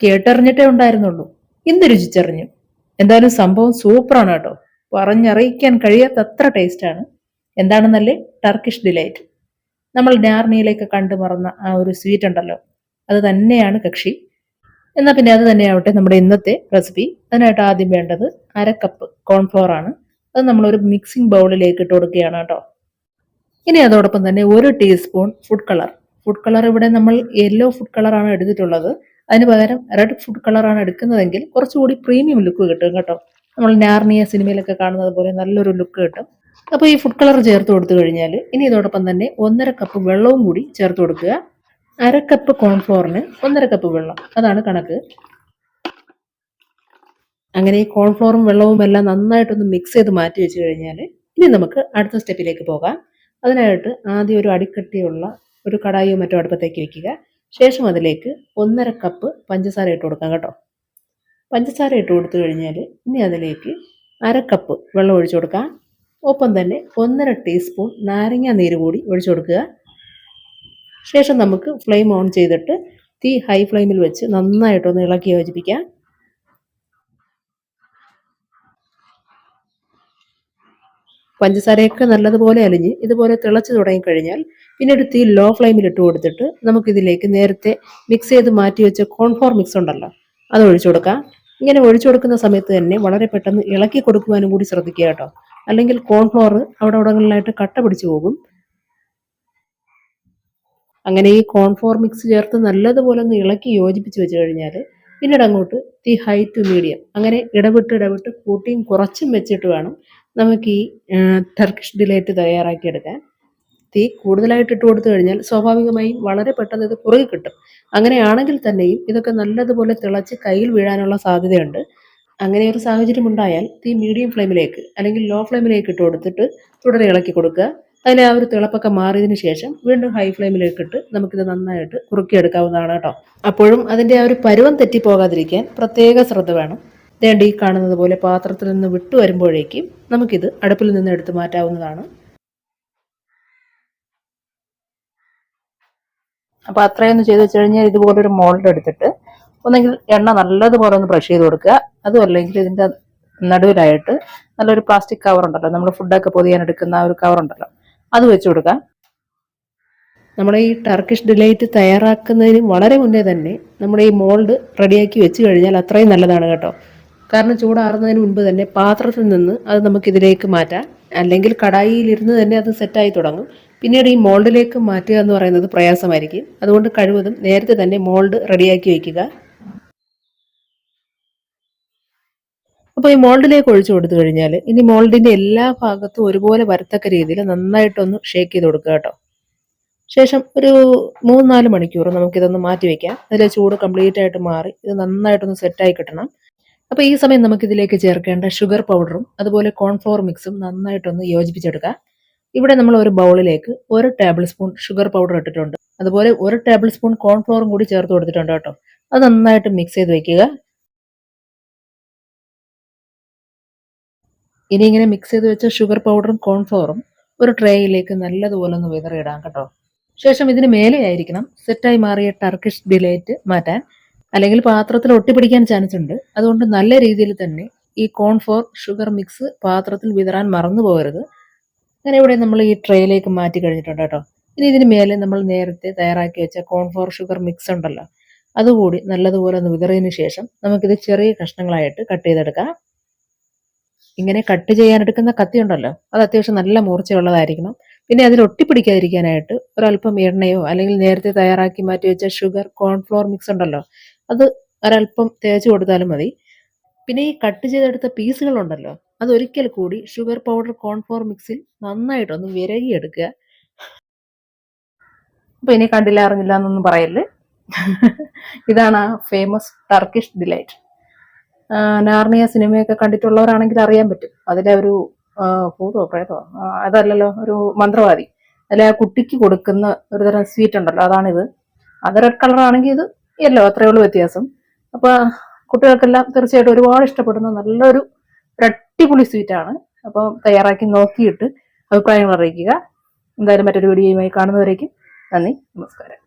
കേട്ടറിഞ്ഞിട്ടേ ഉണ്ടായിരുന്നുള്ളൂ. ഇന്ന് രുചിച്ചറിഞ്ഞു. എന്തായാലും സംഭവം സൂപ്പറാണ് കേട്ടോ. പറഞ്ഞറിയിക്കാൻ കഴിയാത്തത്ര ടേസ്റ്റാണ്. എന്താണെന്നല്ലേ? Turkish delight. നമ്മൾ നാർണിയയിലേക്ക് കണ്ടു മറന്ന ആ ഒരു സ്വീറ്റ് ഉണ്ടല്ലോ, അത് തന്നെയാണ് കക്ഷി. എന്നാൽ പിന്നെ അത് തന്നെയാവട്ടെ നമ്മുടെ ഇന്നത്തെ റെസിപ്പി. അതിനായിട്ട് ആദ്യം വേണ്ടത് 1/2 കപ്പ് കോൺഫ്ലോർ ആണ്. അത് നമ്മളൊരു മിക്സിംഗ് ബൗളിലേക്ക് ഇട്ട് കൊടുക്കുകയാണ് കേട്ടോ. ഇനി അതോടൊപ്പം തന്നെ 1 teaspoon food colour. Food colour ഇവിടെ നമ്മൾ യെല്ലോ ഫുഡ് കളറാണ് എടുത്തിട്ടുള്ളത്. അതിന് പകരം റെഡ് ഫുഡ് കളറാണ് എടുക്കുന്നതെങ്കിൽ കുറച്ചുകൂടി പ്രീമിയം ലുക്ക് കിട്ടും കേട്ടോ. നമ്മൾ നാർണിയ സിനിമയിലൊക്കെ കാണുന്നത് പോലെ നല്ലൊരു ലുക്ക് കിട്ടും. അപ്പോൾ ഈ ഫുഡ് കളർ ചേർത്ത് കൊടുത്തു കഴിഞ്ഞാൽ ഇനി ഇതോടൊപ്പം തന്നെ 1/2 കപ്പ് വെള്ളവും കൂടി ചേർത്ത് കൊടുക്കുക. 1/2 കപ്പ് കോൺഫ്ലോറിന് 1/2 കപ്പ് വെള്ളം, അതാണ് കണക്ക്. അങ്ങനെ ഈ കോൺഫ്ലോറും വെള്ളവും എല്ലാം നന്നായിട്ടൊന്ന് മിക്സ് ചെയ്ത് മാറ്റി വെച്ച് കഴിഞ്ഞാൽ ഇനി നമുക്ക് അടുത്ത സ്റ്റെപ്പിലേക്ക് പോകാം. അതിനായിട്ട് ആദ്യം ഒരു അടിക്കട്ടിയുള്ള ഒരു കടായിയോ മറ്റോ അടുപ്പത്തേക്ക് വെക്കുക. ശേഷം അതിലേക്ക് 1/2 കപ്പ് പഞ്ചസാര ഇട്ട് കൊടുക്കാം കേട്ടോ. പഞ്ചസാര ഇട്ട് കൊടുത്തു കഴിഞ്ഞാൽ ഇനി അതിലേക്ക് 1/2 കപ്പ് വെള്ളം ഒഴിച്ചു കൊടുക്കാം. ഒപ്പം തന്നെ 1/2 ടീസ്പൂൺ നാരങ്ങ നീര് കൂടി ഒഴിച്ചു കൊടുക്കുക. ശേഷം നമുക്ക് ഫ്ലെയിം ഓൺ ചെയ്തിട്ട് തീ ഹൈ ഫ്ലെയിമിൽ വെച്ച് നന്നായിട്ടൊന്ന് ഇളക്കി യോജിപ്പിക്കാം. പഞ്ചസാരയൊക്കെ നല്ലതുപോലെ അലിഞ്ഞ് ഇതുപോലെ തിളച്ച് തുടങ്ങിക്കഴിഞ്ഞാൽ പിന്നീട് തീ ലോ ഫ്ലെയിമിൽ ഇട്ട് കൊടുത്തിട്ട് നമുക്കിതിലേക്ക് നേരത്തെ മിക്സ് ചെയ്ത് മാറ്റി വെച്ച കോൺഫ്ലോർ മിക്സ് ഉണ്ടല്ലോ, അത് ഒഴിച്ചു കൊടുക്കാം. ഇങ്ങനെ ഒഴിച്ചു കൊടുക്കുന്ന സമയത്ത് തന്നെ വളരെ പെട്ടെന്ന് ഇളക്കി കൊടുക്കുവാനും കൂടി ശ്രദ്ധിക്കുക കേട്ടോ. അല്ലെങ്കിൽ കോൺഫ്ലോർ അവിടെ അവിടങ്ങളിലായിട്ട് കട്ട പിടിച്ചു പോകും. അങ്ങനെ ഈ കോൺഫ്ലോർ മിക്സ് ചേർത്ത് നല്ലതുപോലെ ഒന്ന് ഇളക്കി യോജിപ്പിച്ച് വെച്ച് കഴിഞ്ഞാൽ പിന്നീട് അങ്ങോട്ട് തീ ഹൈ ടു മീഡിയം അങ്ങനെ ഇടവിട്ട് കൂട്ടിയും കുറച്ചും വെച്ചിട്ട് വേണം നമുക്ക് ഈ ടർക്കിഷ് ഡിലൈറ്റ് തയ്യാറാക്കിയെടുക്കാൻ. തീ കൂടുതലായിട്ട് ഇട്ട് കൊടുത്തു കഴിഞ്ഞാൽ സ്വാഭാവികമായും വളരെ പെട്ടെന്ന് ഇത് കുറുകി കിട്ടും. അങ്ങനെയാണെങ്കിൽ തന്നെയും ഇതൊക്കെ നല്ലതുപോലെ തിളച്ച് കയ്യിൽ വീഴാനുള്ള സാധ്യതയുണ്ട്. അങ്ങനെ ഒരു സാഹചര്യം ഉണ്ടായാൽ തീ മീഡിയം ഫ്ലെയിമിലേക്ക് അല്ലെങ്കിൽ ലോ ഫ്ലെയിമിലേക്ക് ഇട്ട് കൊടുത്തിട്ട് തുടരെ ഇളക്കി കൊടുക്കുക. അതിലെ ആ ഒരു തിളപ്പൊക്കെ മാറിയതിന് ശേഷം വീണ്ടും ഹൈ ഫ്ലെയിമിലേക്ക് ഇട്ട് നമുക്കിത് നന്നായിട്ട് കുറുക്കിയെടുക്കാവുന്നതാണ് കേട്ടോ. അപ്പോഴും അതിൻ്റെ ആ ഒരു പരുവം തെറ്റിപ്പോകാതിരിക്കാൻ പ്രത്യേക ശ്രദ്ധ വേണം. ദേണ്ട ഈ കാണുന്നത് പോലെ പാത്രത്തിൽ നിന്ന് വിട്ടു വരുമ്പോഴേക്കും നമുക്കിത് അടുപ്പിൽ നിന്ന് എടുത്ത് മാറ്റാവുന്നതാണ്. അപ്പോൾ അത്രയൊന്ന് ചെയ്ത് വെച്ച് കഴിഞ്ഞാൽ ഇതുപോലൊരു മോൾഡ് എടുത്തിട്ട് ഒന്നെങ്കിൽ എണ്ണ നല്ലതുപോലെ ഒന്ന് ബ്രഷ് ചെയ്ത് കൊടുക്കുക. അതും അല്ലെങ്കിൽ ഇതിൻ്റെ നടുവിലായിട്ട് നല്ലൊരു പ്ലാസ്റ്റിക് കവർ ഉണ്ടല്ലോ, നമ്മൾ ഫുഡൊക്കെ പൊതിയാൻ എടുക്കുന്ന ആ ഒരു കവർ ഉണ്ടല്ലോ, അത് വെച്ച് കൊടുക്കുക. നമ്മുടെ ഈ ടർക്കിഷ് ഡിലൈറ്റ് തയ്യാറാക്കുന്നതിന് വളരെ മുന്നേ തന്നെ നമ്മുടെ ഈ മോൾഡ് റെഡിയാക്കി വെച്ച് കഴിഞ്ഞാൽ അത്രയും നല്ലതാണ് കേട്ടോ. കാരണം ചൂടാറുന്നതിന് മുൻപ് തന്നെ പാത്രത്തിൽ നിന്ന് അത് നമുക്കിതിലേക്ക് മാറ്റാം. അല്ലെങ്കിൽ കടായിലിരുന്ന് തന്നെ അത് സെറ്റായി തുടങ്ങും. പിന്നീട് ഈ മോൾഡിലേക്ക് മാറ്റുക എന്ന് പറയുന്നത് പ്രയാസമായിരിക്കും. അതുകൊണ്ട് കഴിവതും നേരത്തെ തന്നെ മോൾഡ് റെഡിയാക്കി വയ്ക്കുക. അപ്പോൾ ഈ മോൾഡിലേക്ക് ഒഴിച്ചു കൊടുത്തു കഴിഞ്ഞാൽ ഇനി മോൾഡിൻ്റെ എല്ലാ ഭാഗത്തും ഒരുപോലെ വരത്തക്ക രീതിയിൽ നന്നായിട്ടൊന്ന് ഷേക്ക് ചെയ്ത് കൊടുക്കുക കേട്ടോ. ശേഷം ഒരു 3-4 മണിക്കൂർ നമുക്കിതൊന്ന് മാറ്റി വയ്ക്കാം. അതിലെ ചൂട് കംപ്ലീറ്റ് ആയിട്ട് മാറി ഇത് നന്നായിട്ടൊന്ന് സെറ്റായി കിട്ടണം. അപ്പോൾ ഈ സമയം നമുക്കിതിലേക്ക് ചേർക്കേണ്ട ഷുഗർ പൗഡറും അതുപോലെ കോൺഫ്ലോർ മിക്സും നന്നായിട്ടൊന്ന് യോജിപ്പിച്ചെടുക്കാം. ഇവിടെ നമ്മൾ ഒരു ബൗളിലേക്ക് 1 ടേബിൾ സ്പൂൺ ഷുഗർ പൗഡർ ഇട്ടിട്ടുണ്ട്. അതുപോലെ 1 ടേബിൾ സ്പൂൺ കോൺഫ്ലോറും കൂടി ചേർത്ത് കൊടുത്തിട്ടുണ്ട് കേട്ടോ. അത് നന്നായിട്ട് മിക്സ് ചെയ്ത് വെക്കുക. ഇനി ഇങ്ങനെ മിക്സ് ചെയ്ത് വെച്ച ഷുഗർ പൗഡറും കോൺഫ്ലോറും ഒരു ട്രേയിലേക്ക് നല്ലതുപോലെ ഒന്ന് വിതറിയിടാം കേട്ടോ. ശേഷം ഇതിന് മേലെയായിരിക്കണം സെറ്റായി മാറിയ ടർക്കിഷ് ഡിലൈറ്റ് മാറ്റാൻ, അല്ലെങ്കിൽ പാത്രത്തിൽ ഒട്ടിപ്പിടിക്കാൻ ചാൻസ് ഉണ്ട്. അതുകൊണ്ട് നല്ല രീതിയിൽ തന്നെ ഈ കോൺഫ്ലോർ ഷുഗർ മിക്സ് പാത്രത്തിൽ വിതറാൻ മറന്നു പോകരുത്. അങ്ങനെ ഇവിടെ നമ്മൾ ഈ ട്രേയിലേക്ക് മാറ്റി കഴിഞ്ഞിട്ടുണ്ട് കേട്ടോ. ഇനി ഇതിന് മേലെ നമ്മൾ നേരത്തെ തയ്യാറാക്കി വെച്ച കോൺഫ്ലോർ ഷുഗർ മിക്സ് ഉണ്ടല്ലോ, അതുകൂടി നല്ലതുപോലെ ഒന്ന് വിതറിയതിന് ശേഷം നമുക്കിത് ചെറിയ കഷ്ണങ്ങളായിട്ട് കട്ട് ചെയ്തെടുക്കാം. ഇങ്ങനെ കട്ട് ചെയ്യാനെടുക്കുന്ന കത്തി ഉണ്ടല്ലോ, അത് അത്യാവശ്യം നല്ല മൂർച്ചയുള്ളതായിരിക്കണം. പിന്നെ അതിൽ ഒട്ടിപ്പിടിക്കാതിരിക്കാനായിട്ട് ഒരല്പം എണ്ണയോ അല്ലെങ്കിൽ നേരത്തെ തയ്യാറാക്കി മാറ്റി വെച്ച ഷുഗർ കോൺഫ്ലോർ മിക്സ് ഉണ്ടല്ലോ, അത് ഒരല്പം തേച്ച് കൊടുത്താലും മതി. പിന്നെ ഈ കട്ട് ചെയ്തെടുത്ത പീസുകളുണ്ടല്ലോ, അതൊരിക്കൽ കൂടി ഷുഗർ പൗഡർ കോൺഫ്ലോർ മിക്സിൽ നന്നായിട്ടൊന്ന് വിരകിയെടുക്കുക. അപ്പോൾ ഇനി കണ്ടില്ല അറിഞ്ഞില്ല എന്നൊന്നും പറയല്ലേ. ഇതാണ് ആ ഫേമസ് ടർക്കിഷ് ഡിലൈറ്റ്. നാർണിയ സിനിമയൊക്കെ കണ്ടിട്ടുള്ളവരാണെങ്കിൽ അറിയാൻ പറ്റും. അതിലെ ഒരു ഭൂതോ പ്രേതോ അതല്ലല്ലോ, ഒരു മന്ത്രവാദി, അതിലെ ആ കുട്ടിക്ക് കൊടുക്കുന്ന ഒരു തരം സ്വീറ്റ് ഉണ്ടല്ലോ, അതാണിത്. അത് റെഡ് കളർ ആണെങ്കിൽ ഇത് യെല്ലോ, അത്രയേ ഉള്ളൂ വ്യത്യാസം. അപ്പോൾ കുട്ടികൾക്കെല്ലാം തീർച്ചയായിട്ടും ഒരുപാട് ഇഷ്ടപ്പെടുന്ന നല്ലൊരു അടിപൊളി സ്വീറ്റാണ്. അപ്പോൾ തയ്യാറാക്കി നോക്കിയിട്ട് അഭിപ്രായങ്ങൾ അറിയിക്കുക. എന്തായാലും മറ്റൊരു വീഡിയോയുമായി കാണുന്നവരേക്കും നന്ദി, നമസ്കാരം.